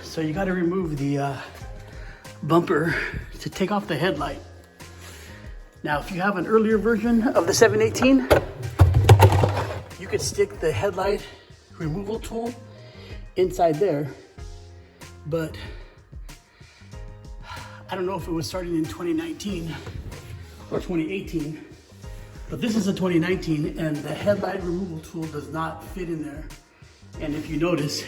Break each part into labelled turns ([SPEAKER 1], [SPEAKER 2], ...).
[SPEAKER 1] So you got to remove the bumper to take off the headlight. Now, if you have an earlier version of the 718, you could stick the headlight removal tool inside there, but I don't know if it was starting in 2019 or 2018, but this is a 2019 and the headlight removal tool does not fit in there. And if you notice,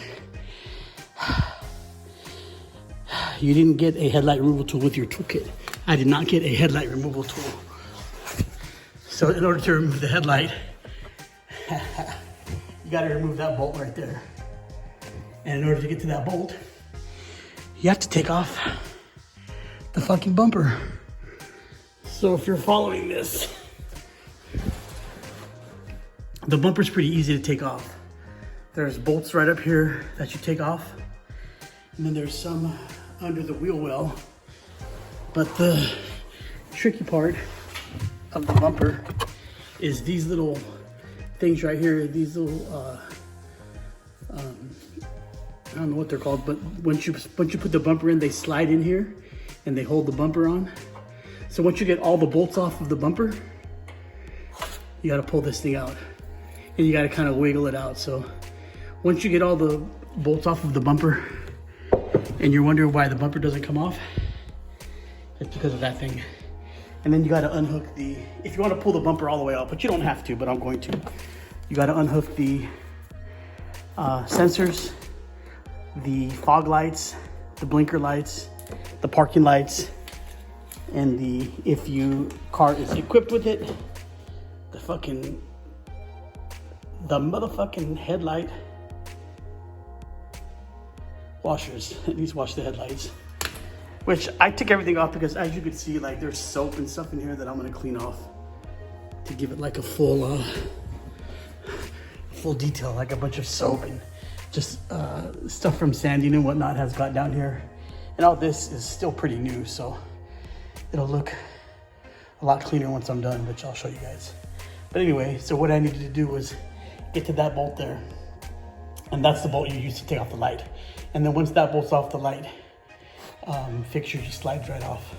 [SPEAKER 1] you didn't get a headlight removal tool with your toolkit. I did not get a headlight removal tool. So in order to remove the headlight, you gotta remove that bolt right there. And in order to get to that bolt, you have to take off the fucking bumper. So if you're following this, the bumper's pretty easy to take off. There's bolts right up here that you take off. And then there's some under the wheel well. But the tricky part of the bumper is these little things right here, these little, I don't know what they're called, but once you put the bumper in, they slide in here and they hold the bumper on. So once you get all the bolts off of the bumper, you gotta pull this thing out and you gotta kind of wiggle it out. So once you get all the bolts off of the bumper and you're wondering why the bumper doesn't come off, it's because of that thing. And then you gotta unhook the, if you wanna pull the bumper all the way out, but you don't have to, but I'm going to. You gotta unhook the sensors, the fog lights, the blinker lights, the parking lights, and the, if your car is equipped with it, the motherfucking headlight washers. It needs to wash the headlights. Which I took everything off because as you can see, like there's soap and stuff in here that I'm gonna clean off to give it like a full detail, like a bunch of soap and just stuff from sanding and whatnot has got down here. And all this is still pretty new, so it'll look a lot cleaner once I'm done, which I'll show you guys. But anyway, so what I needed to do was get to that bolt there. And that's the bolt you use to take off the light. And then once that bolt's off, the light fixture just slides right off.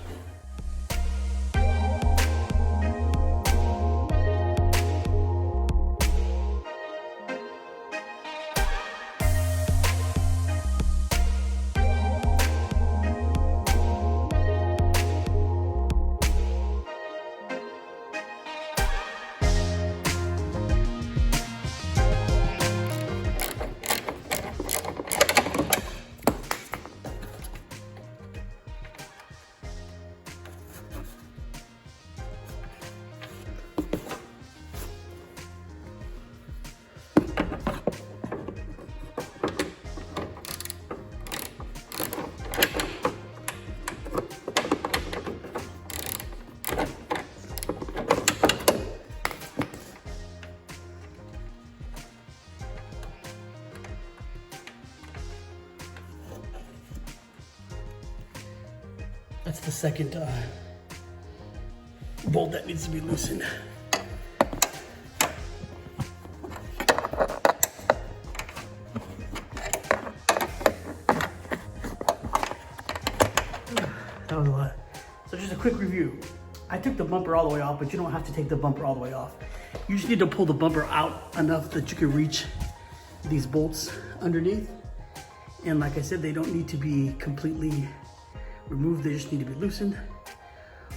[SPEAKER 1] That's the second bolt that needs to be loosened. That was a lot. So just a quick review. I took the bumper all the way off, but you don't have to take the bumper all the way off. You just need to pull the bumper out enough that you can reach these bolts underneath. And like I said, they don't need to be completely removed, they just need to be loosened.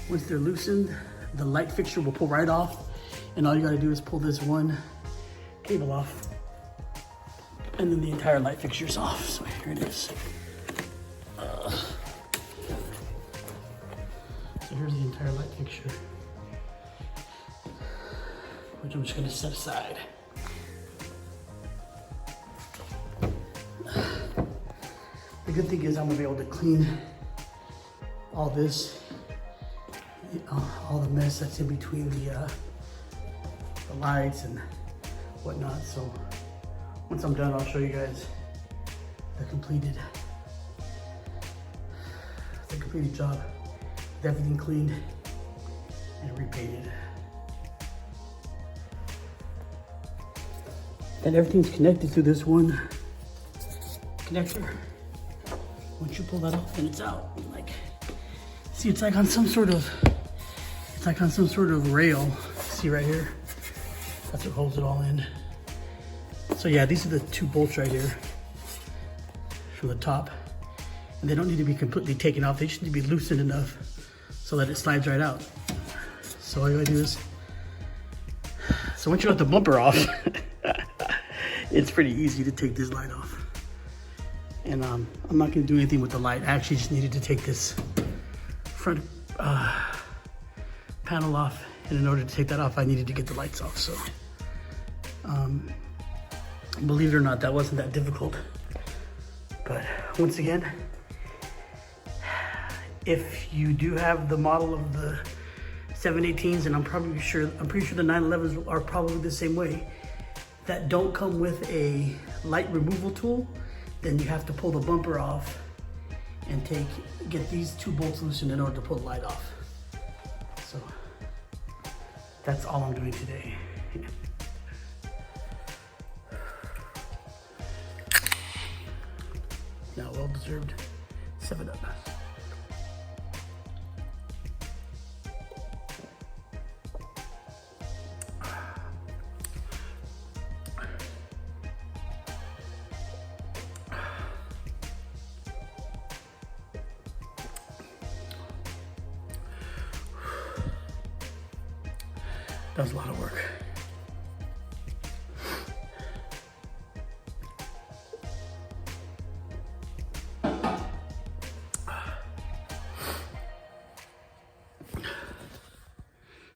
[SPEAKER 1] Once they're loosened, the light fixture will pull right off, and all you gotta do is pull this one cable off, and then the entire light fixture's off. So here it is. So here's the entire light fixture, which I'm just gonna set aside. The good thing is I'm gonna be able to clean all this, all the mess that's in between the lights and whatnot. So once I'm done, I'll show you guys the completed job with everything cleaned and repainted. And everything's connected to this one connector. Once you pull that off, then it's out. Like, see, it's like on some sort of rail. See right here? That's what holds it all in. So yeah, these are the 2 bolts right here from the top. And they don't need to be completely taken off. They just need to be loosened enough so that it slides right out. So all you gotta do is, so once you got the bumper off, it's pretty easy to take this light off. And I'm not gonna do anything with the light. I actually just needed to take this front panel off. And in order to take that off, I needed to get the lights off. So believe it or not, that wasn't that difficult. But once again, if you do have the model of the 718s, and I'm pretty sure the 911s are probably the same way, that don't come with a light removal tool, then you have to pull the bumper off and get these 2 bolts loosened in order to pull the light off. So that's all I'm doing today. Now, well-deserved 7-Up. That was a lot of work.